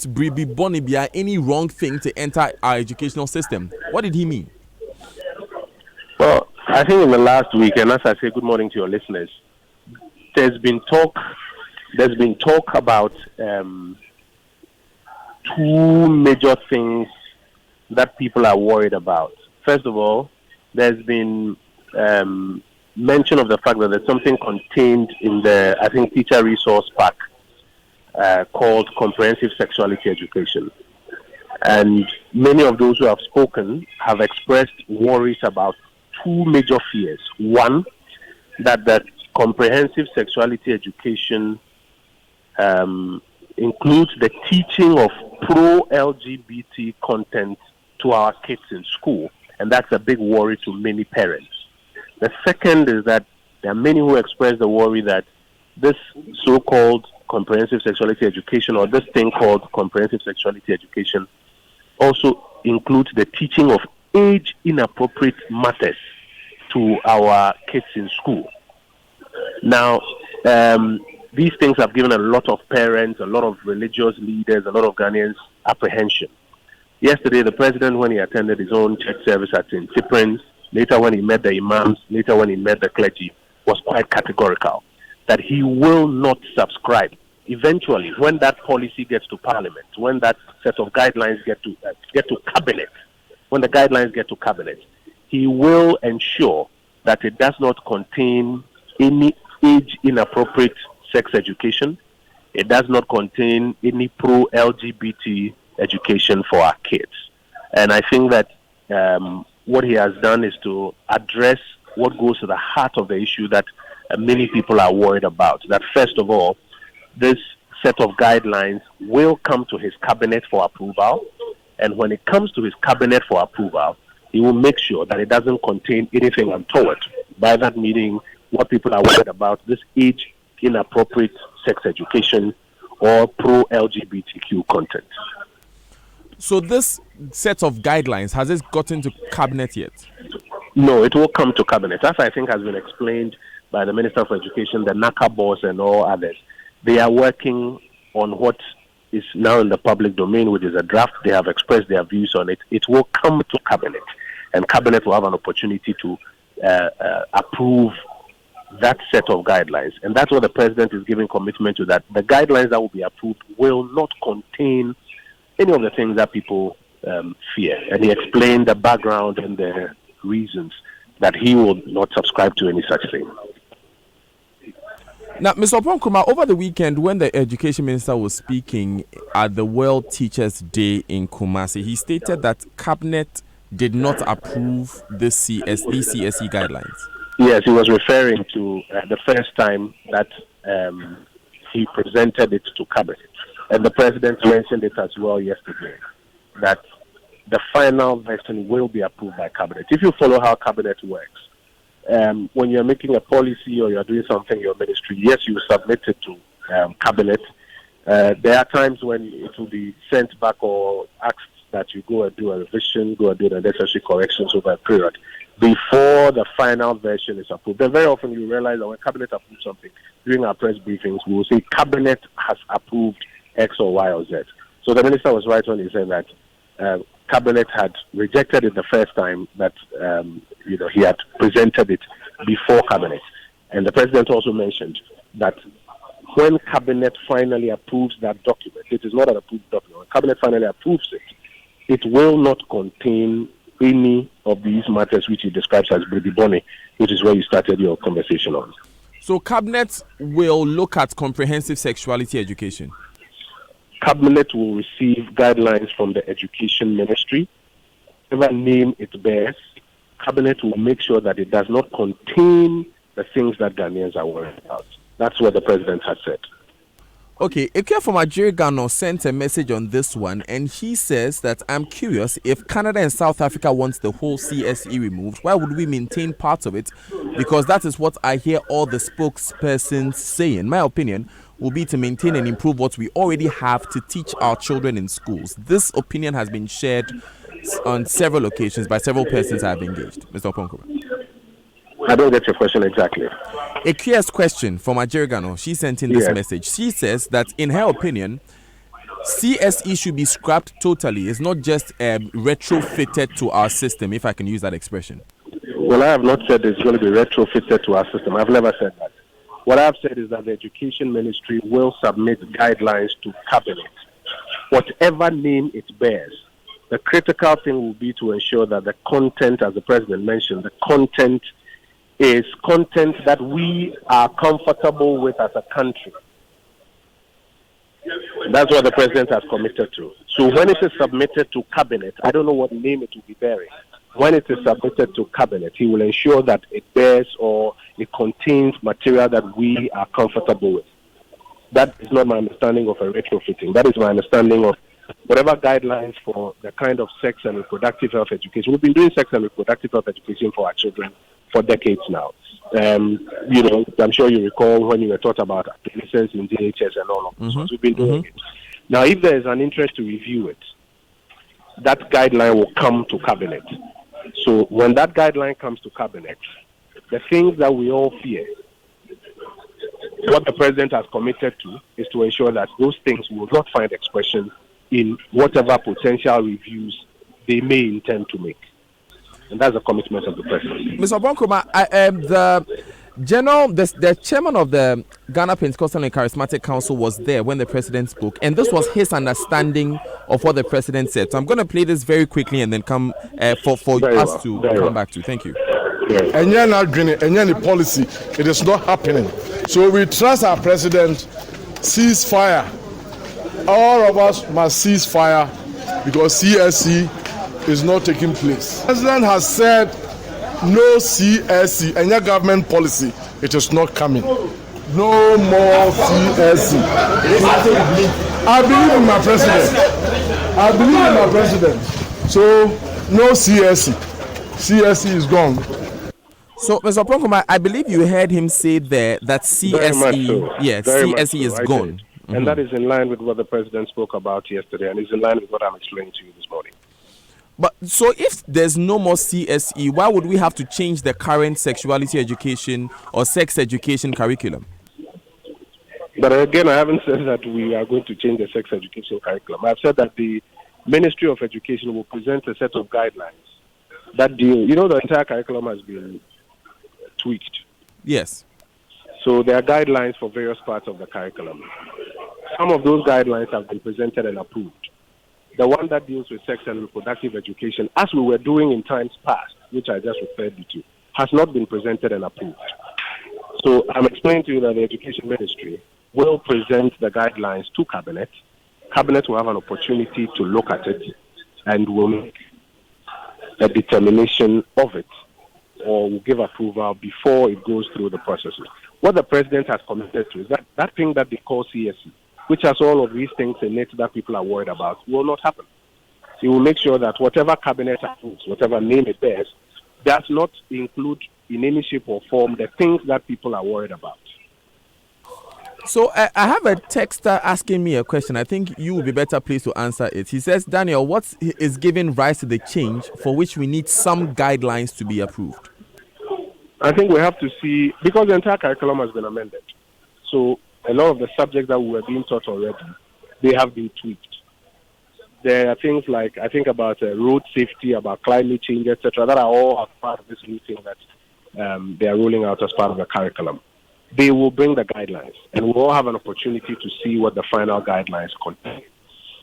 Bribi Bonibia any wrong thing to enter our educational system. What did he mean? Well, I think in the last week, and as I say, good morning to your listeners. There's been talk. There's been talk about two major things that people are worried about. First of all, there's been mention of the fact that there's something contained in the, I think, teacher resource pack called comprehensive sexuality education. And many of those who have spoken have expressed worries about two major fears. One, that comprehensive sexuality education includes the teaching of pro-LGBT content to our kids in school, and that's a big worry to many parents. The second is that there are many who express the worry that this so-called comprehensive sexuality education, or this thing called comprehensive sexuality education, also includes the teaching of age-inappropriate matters to our kids in school. Now, these things have given a lot of parents, a lot of religious leaders, a lot of Ghanaians apprehension. Yesterday, the president, when he attended his own church service at St. Cyprian's, later when he met the imams, later when he met the clergy, was quite categorical that he will not subscribe. Eventually, when that policy gets to Parliament, when that set of guidelines get to Cabinet, when the guidelines get to Cabinet, he will ensure that it does not contain any age-inappropriate sex education. It does not contain any pro-LGBT education for our kids. And I think that what he has done is to address what goes to the heart of the issue that many people are worried about. That first of all, this set of guidelines will come to his cabinet for approval. And when it comes to his cabinet for approval, he will make sure that it doesn't contain anything untoward. By that meaning, what people are worried about, this age-inappropriate sex education or pro-LGBTQ content. So this set of guidelines, has it gotten to cabinet yet? No, it will come to cabinet. As I think has been explained by the Minister for Education, the NACA boss and all others. They are working on what is now in the public domain, which is a draft. They have expressed their views on it. It will come to cabinet, and cabinet will have an opportunity to approve that set of guidelines. And that's what the president is giving commitment to, that the guidelines that will be approved will not contain any of the things that people fear. And he explained the background and the reasons that he will not subscribe to any such thing. Now, Mr. Oponkrumah, over the weekend when the education minister was speaking at the World Teachers' Day in Kumasi, he stated that cabinet did not approve these CSE guidelines. Yes, he was referring to the first time that he presented it to cabinet. And the president mentioned it as well yesterday, that the final version will be approved by cabinet. If you follow how cabinet works, when you're making a policy or you're doing something in your ministry, yes, you submit it to cabinet. There are times when it will be sent back or asked that you go and do a revision, go and do the necessary corrections over a period before the final version is approved. Then very often you realize that when cabinet approves something, during our press briefings, we will say cabinet has approved X or Y or Z. So the minister was right when he said that cabinet had rejected it the first time that he had presented it before cabinet. And the president also mentioned that when cabinet finally approves that document, it is not an approved document. When cabinet finally approves it, it will not contain any of these matters which he describes as Bribibone, which is where you started your conversation on. So cabinet will look at comprehensive sexuality education. Cabinet will receive guidelines from the education ministry. Whatever name it bears, cabinet will make sure that it does not contain the things that Ghanaians are worried about. That's what the president has said. Okay, Ike from Ajirigano sent a message on this one, and he says that I'm curious, if Canada and South Africa wants the whole CSE removed, why would we maintain parts of it? Because that is what I hear all the spokespersons saying. My opinion will be to maintain and improve what we already have to teach our children in schools. This opinion has been shared on several occasions by several persons I have engaged. Mr. Oponkrumah. I don't get your question exactly. A curious question from Ajirigano. She sent in this message. She says that in her opinion, CSE should be scrapped totally. It's not just retrofitted to our system, if I can use that expression. Well, I have not said it's going to be retrofitted to our system. I've never said that. What I've said is that the Education Ministry will submit guidelines to Cabinet, whatever name it bears. The critical thing will be to ensure that the content, as the President mentioned, the content is content that we are comfortable with as a country. That's what the President has committed to. So when it is submitted to Cabinet, I don't know what name it will be bearing. When it is submitted to Cabinet, he will ensure that it bears or it contains material that we are comfortable with. That is not my understanding of a retrofitting. That is my understanding of whatever guidelines for the kind of sex and reproductive health education. We've been doing sex and reproductive health education for our children for decades now. I'm sure you recall when you were taught about adolescents in DHS and all of this. We've been doing it. Now, if there is an interest to review it, that guideline will come to Cabinet. So when that guideline comes to Cabinet, the things that we all fear, what the President has committed to is to ensure that those things will not find expression in whatever potential reviews they may intend to make. And that's a commitment of the President. Mr. Bonkoma, the chairman of the Ghana Pentecostal and Charismatic Council was there when the President spoke, and this was his understanding of what the President said. So I'm going to play this very quickly and then come for us to come back to. Thank you. And you're not doing it, and you're the policy. It is not happening. So we trust our President. Cease fire. All of us must cease fire because CSE is not taking place. The President has said no CSE, and your government policy, it is not coming. No more CSE. I believe in my President. So no CSE. CSE is gone. So, Mr. Bonkoma, I believe you heard him say there that CSE is gone. And that is in line with what the President spoke about yesterday, and is in line with what I'm explaining to you this morning. But so if there's no more CSE, why would we have to change the current sexuality education or sex education curriculum? But again, I haven't said that we are going to change the sex education curriculum. I've said that the Ministry of Education will present a set of guidelines that deal, the entire curriculum has been tweaked. Yes. So there are guidelines for various parts of the curriculum. Some of those guidelines have been presented and approved. The one that deals with sex and reproductive education, as we were doing in times past, which I just referred you to, has not been presented and approved. So I'm explaining to you that the Education Ministry will present the guidelines to Cabinet. Cabinet will have an opportunity to look at it and will make a determination of it or will give approval before it goes through the processes. What the President has committed to is that thing that they call CSE, which has all of these things in it that people are worried about, will not happen. He will make sure that whatever Cabinet approves, whatever name it bears, does not include in any shape or form the things that people are worried about. So I have a texter asking me a question. I think you will be better placed to answer it. He says, Daniel, what is giving rise to the change for which we need some guidelines to be approved? I think we have to see, because the entire curriculum has been amended. So a lot of the subjects that we were being taught already, they have been tweaked. There are things like, I think about road safety, about climate change, etc., that are all a part of this new thing that they are rolling out as part of the curriculum. They will bring the guidelines, and we'll all have an opportunity to see what the final guidelines contain.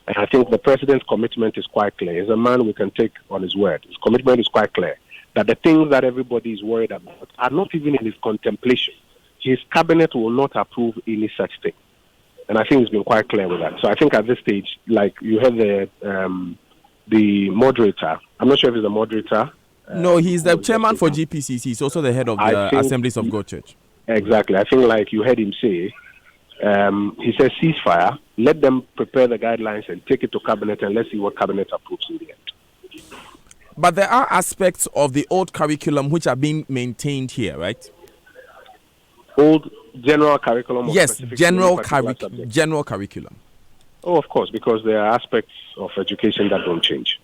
And I think the President's commitment is quite clear. He's a man we can take on his word. His commitment is quite clear, that the things that everybody is worried about are not even in his contemplation. His Cabinet will not approve any such thing. And I think he's been quite clear with that. So I think at this stage, like you heard the moderator, I'm not sure if he's the moderator. No, he's the chairman for GPCC. He's also the head of the Assemblies of God Church. Exactly. I think like you heard him say, he says ceasefire, let them prepare the guidelines and take it to Cabinet and let's see what Cabinet approves in the end. But there are aspects of the old curriculum which are being maintained here, right? Old general curriculum? Yes, general curriculum. Oh, of course, because there are aspects of education that don't change.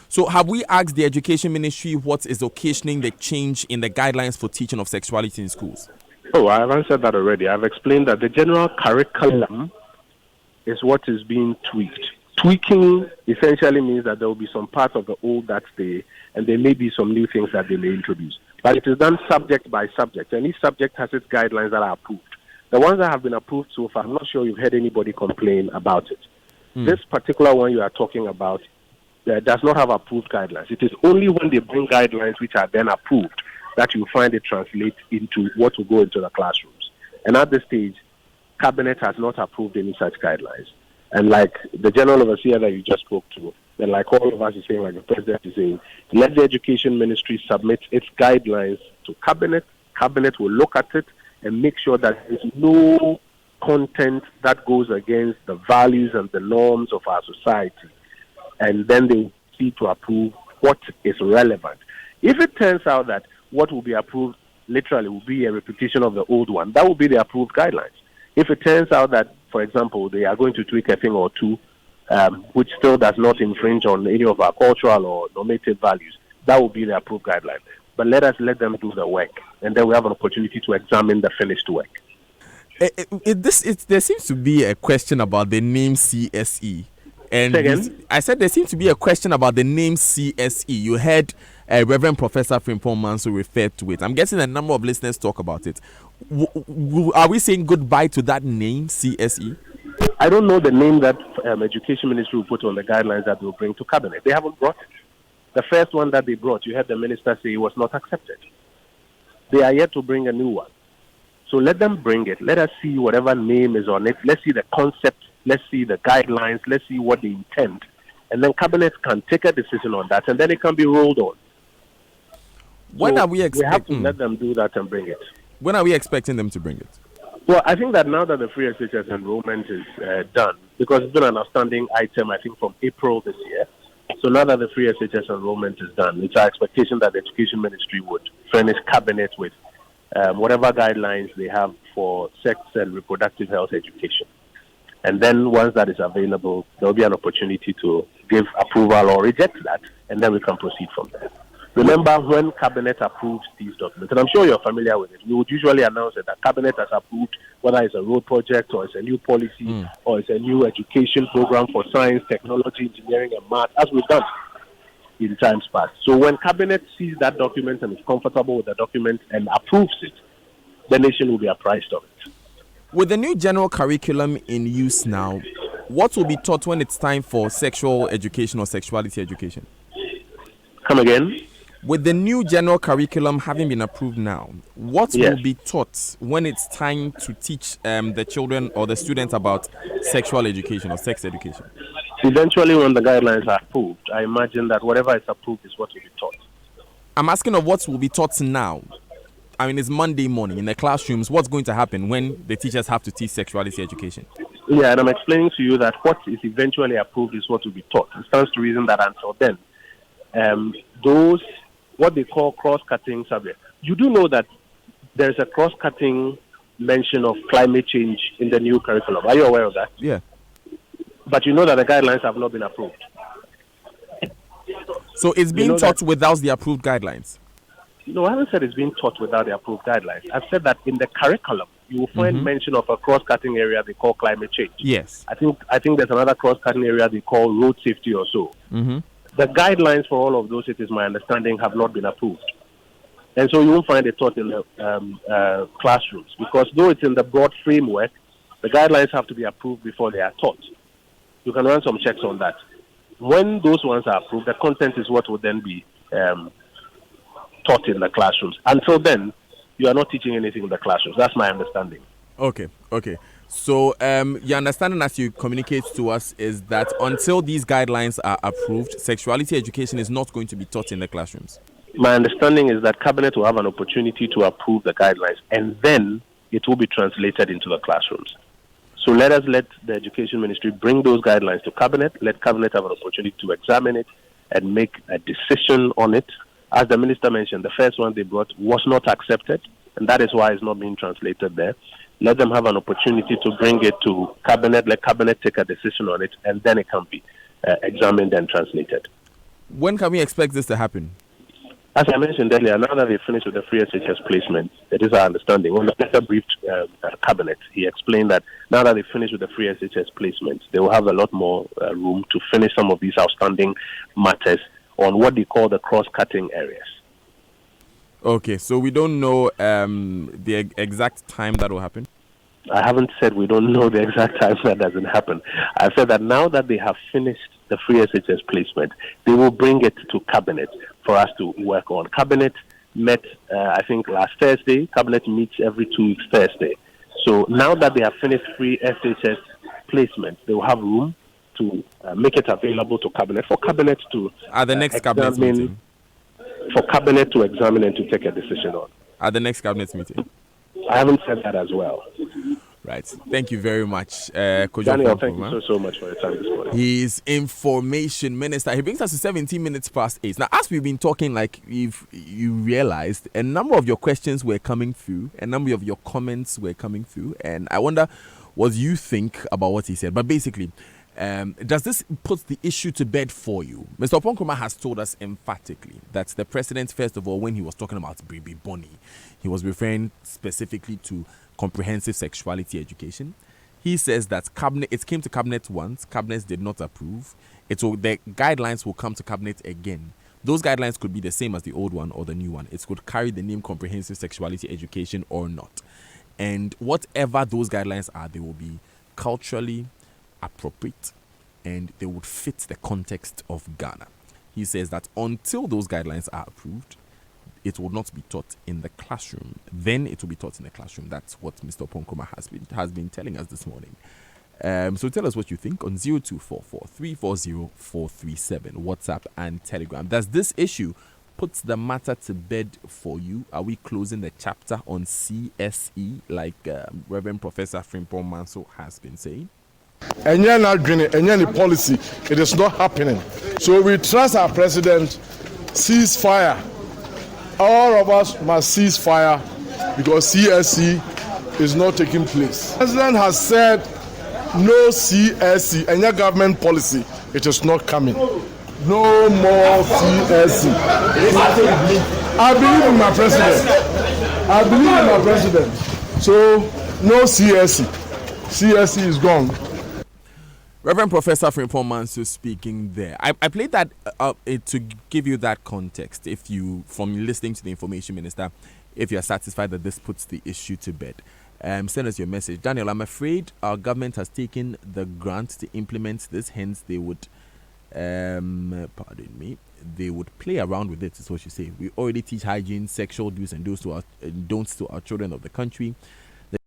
So have we asked the Education Ministry what is occasioning the change in the guidelines for teaching of sexuality in schools? Oh, I have answered that already. I've explained that the general curriculum is what is being tweaked. Tweaking essentially means that there will be some parts of the old that stay, and there may be some new things that they may introduce. But it is done subject by subject, and each subject has its guidelines that are approved. The ones that have been approved so far, I'm not sure you've heard anybody complain about it. This particular one you are talking about does not have approved guidelines. It is only when they bring guidelines which are then approved that you find it translate into what will go into the classrooms. And at this stage, Cabinet has not approved any such guidelines. And like the General Overseer that you just spoke to, and like all of us is saying, like the President is saying, let the Education Ministry submit its guidelines to Cabinet. Cabinet will look at it and make sure that there is no content that goes against the values and the norms of our society. And then they will see to approve what is relevant. If it turns out that what will be approved literally will be a repetition of the old one, that will be the approved guidelines. If it turns out that, for example, they are going to tweak a thing or two, which still does not infringe on any of our cultural or normative values, that will be the approved guideline. But let them do the work, and then we have an opportunity to examine the finished work. There seems to be a question about the name CSE. And I said there seems to be a question about the name CSE. You heard Reverend Professor Frimpong Manso refer to it. I'm guessing a number of listeners talk about it. Are we saying goodbye to that name, CSE? I don't know the name that Education Ministry will put on the guidelines that they will bring to Cabinet. They haven't brought it. The first one that they brought, you heard the minister say it was not accepted. They are yet to bring a new one. So let them bring it. Let us see whatever name is on it. Let's see the concept. Let's see the guidelines. Let's see what they intend. And then Cabinet can take a decision on that, and then it can be rolled on. When are we expecting? We have to let them do that and bring it. When are we expecting them to bring it? Well, I think that now that the free SHS enrollment is done, because it's been an outstanding item, I think, from April this year. So now that the free SHS enrollment is done, it's our expectation that the Education Ministry would furnish Cabinet with whatever guidelines they have for sex and reproductive health education. And then once that is available, there will be an opportunity to give approval or reject that, and then we can proceed from there. Remember, when Cabinet approves these documents, and I'm sure you're familiar with it, we would usually announce that the Cabinet has approved whether it's a road project or it's a new policy or it's a new education program for science, technology, engineering, and math, as we've done in times past. So when Cabinet sees that document and is comfortable with the document and approves it, the nation will be apprised of it. With the new general curriculum in use now, what will be taught when it's time for sexual education or sexuality education? Come again? With the new general curriculum having been approved now, what will be taught when it's time to teach the children or the students about sexual education or sex education? Eventually, when the guidelines are approved, I imagine that whatever is approved is what will be taught. I'm asking of what will be taught now. I mean, it's Monday morning in the classrooms. What's going to happen when the teachers have to teach sexuality education? Yeah, and I'm explaining to you that what is eventually approved is what will be taught. It stands to reason that until then, those what they call cross-cutting subjects. You do know that there's a cross-cutting mention of climate change in the new curriculum. Are you aware of that? Yeah. But you know that the guidelines have not been approved. So it's being taught without the approved guidelines? No, I haven't said it's being taught without the approved guidelines. I've said that in the curriculum, you will find mention of a cross-cutting area they call climate change. Yes. I think there's another cross-cutting area they call road safety or so. The guidelines for all of those, it is my understanding, have not been approved. And so you won't find it taught in the classrooms, because though it's in the broad framework, the guidelines have to be approved before they are taught. You can run some checks on that. When those ones are approved, the content is what will then be taught in the classrooms. Until then, you are not teaching anything in the classrooms. That's my understanding. Okay. So your understanding as you communicate to us is that until these guidelines are approved, sexuality education is not going to be taught in the classrooms. My understanding is that Cabinet will have an opportunity to approve the guidelines, and then it will be translated into the classrooms. So let the Education Ministry bring those guidelines to Cabinet, let Cabinet have an opportunity to examine it and make a decision on it. As the Minister mentioned, the first one they brought was not accepted, and that is why it's not being translated there. Let them have an opportunity to bring it to Cabinet, let Cabinet take a decision on it, and then it can be examined and translated. When can we expect this to happen? As I mentioned earlier, now that they finished with the free SHS placement, it is our understanding. When the minister briefed cabinet, he explained that now that they finished with the free SHS placement, they will have a lot more room to finish some of these outstanding matters on what they call the cross-cutting areas. Okay, so we don't know the exact time that will happen? I haven't said we don't know the exact time that doesn't happen. I've said that now that they have finished the free SHS placement, they will bring it to cabinet for us to work on. Cabinet met, I think, last Thursday. Cabinet meets every 2 weeks Thursday. So now that they have finished free SHS placement, they will have room to make it available to cabinet for cabinet to at the next cabinet meeting. For cabinet to examine and to take a decision on. At the next cabinet meeting. I haven't said that as well. Right. Thank you very much, Daniel, thank you so much for your time this morning. He's information minister. He brings us to 17 minutes past 8. Now, as we've been talking, like if you realized, a number of your questions were coming through, a number of your comments were coming through, and I wonder what you think about what he said. But basically, does this put the issue to bed for you? Mr. Oponkroma has told us emphatically that the president, first of all, when he was talking about Baby Bonnie, he was referring specifically to comprehensive sexuality education. He says that it came to cabinet once, cabinet did not approve. The guidelines will come to cabinet again. Those guidelines could be the same as the old one or the new one. It could carry the name comprehensive sexuality education or not. And whatever those guidelines are, they will be culturally appropriate and they would fit the context of Ghana. He says that until those guidelines are approved, it will not be taught in the classroom. Then it will be taught in the classroom. That's what Mr. Oponkroma has been telling us this morning. So tell us what you think on 0244 340 437, WhatsApp and Telegram. Does this issue put the matter to bed for you? Are we closing the chapter on CSE like Reverend Professor Frimpong Manso has been saying? Any policy, it is not happening. So we trust our president, cease fire. All of us must cease fire because CSE is not taking place. The president has said no CSE, any government policy, it is not coming. No more CSE. I believe in my president. So no CSE. CSE is gone. Reverend Professor Frimpong Manso speaking there. I played that to give you that context. If you, from listening to the information minister, if you are satisfied that this puts the issue to bed, send us your message. Daniel, I'm afraid our government has taken the grant to implement this. Hence, they would, they would play around with it. Is what you say. We already teach hygiene, sexual do's and don'ts to our children of the country.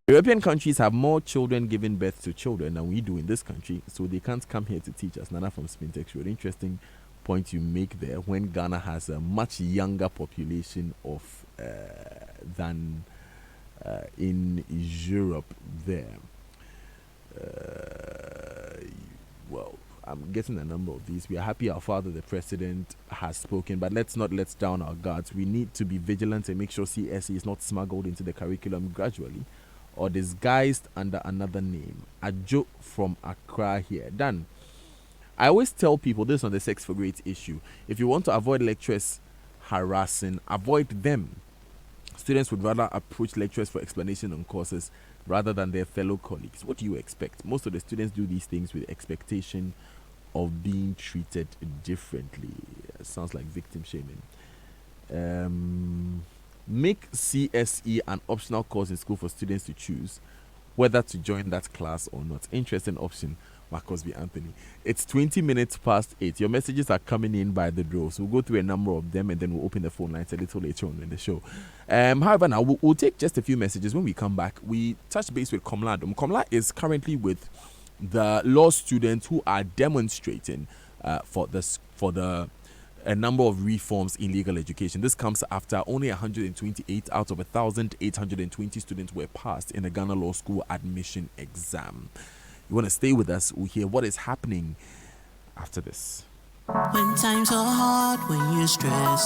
European countries have more children giving birth to children than we do in this country, so they can't come here to teach us. Nana from Spintex, an interesting point you make there when Ghana has a much younger population than in Europe there. Well, I'm getting a number of these. We are happy our father, the president, has spoken, but let's not let down our guards. We need to be vigilant and make sure CSE is not smuggled into the curriculum gradually or disguised under another name. Ajo from Accra here. Dan, I always tell people this on the Sex for Grades issue. If you want to avoid lecturers harassing, avoid them. Students would rather approach lecturers for explanation on courses rather than their fellow colleagues. What do you expect? Most of the students do these things with expectation of being treated differently. It sounds like victim shaming. Make CSE an optional course in school for students to choose whether to join that class or not. Interesting option, Marcosby Anthony. It's 20 minutes past 8. Your messages are coming in by the draw, so we'll go through a number of them and then we'll open the phone lines a little later on in the show. However, now we'll take just a few messages. When we come back, we touch base with Komla. Komla is currently with the law students who are demonstrating for a number of reforms in legal education. This comes after only 128 out of 1,820 students were passed in the Ghana Law School admission exam. You want to stay with us? We'll hear what is happening after this. When times are hard, when you're stressed.